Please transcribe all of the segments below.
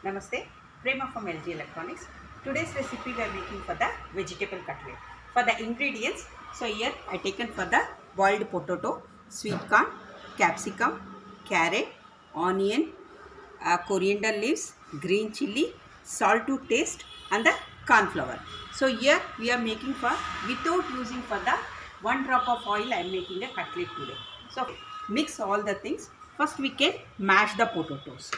Namaste, Prema from LG Electronics. Today's recipe we are making for the vegetable cutlet. For the ingredients, so here I taken for the boiled potato, sweet corn, capsicum, carrot, onion, coriander leaves, green chilli, salt to taste and the corn flour. So here we are making for without using for the 1 drop of oil I am making a cutlet today. So mix all the things. First we can mash the potatoes.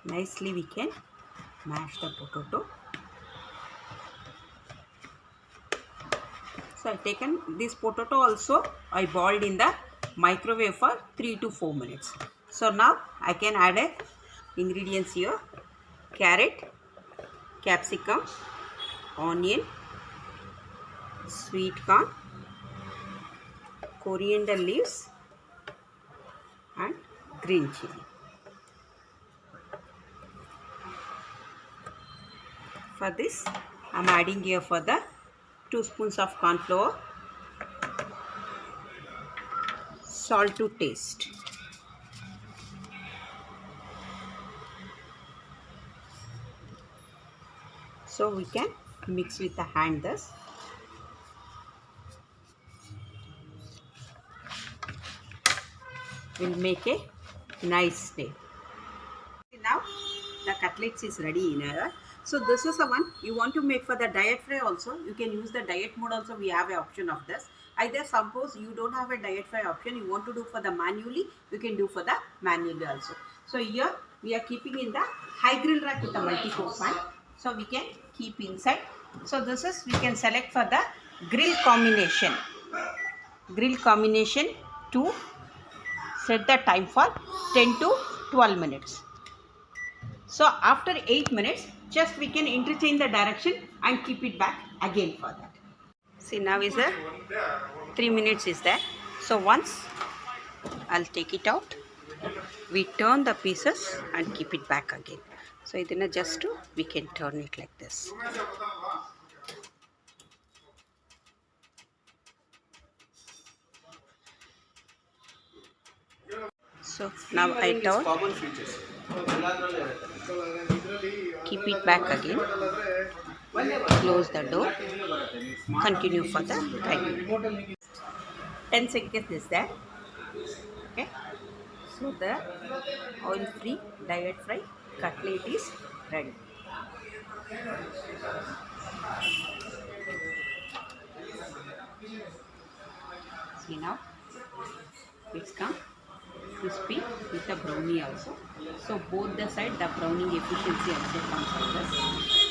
Nicely we can mash the potato. So I taken this potato also I boiled in the microwave for 3 to 4 minutes. So now I can add ingredients here: carrot, capsicum, onion, sweet corn, coriander leaves and green chilli. For this I am adding here for the 2 spoons of corn flour, salt to taste. So we can mix with the hand thus. Will make a nice day. Now the cutlets is ready in here. So this is the one you want to make for the diet fry also. You can use the diet mode also. We have an option of this. Either suppose you don't have a diet fry option, you want to do for the manually, you can do for the manually also. So here we are keeping in the high grill rack with the multi-course pan. So we can keep inside. So this is we can select for the grill combination. Grill combination to set the time for 10 to 12 minutes. So after 8 minutes, just we can interchange the direction and keep it back again for that. See, now is the 3 minutes is there. So once I'll take it out, we turn the pieces and keep it back again. So idina just to we can turn it like this. So now I turn, keep it back again, close the door, continue for the time. 10 seconds is there. Okay, so the oil free diet fry cutlet is ready. See, now it's come crispy with the brownie also. So both the side the browning efficiency also comes like this.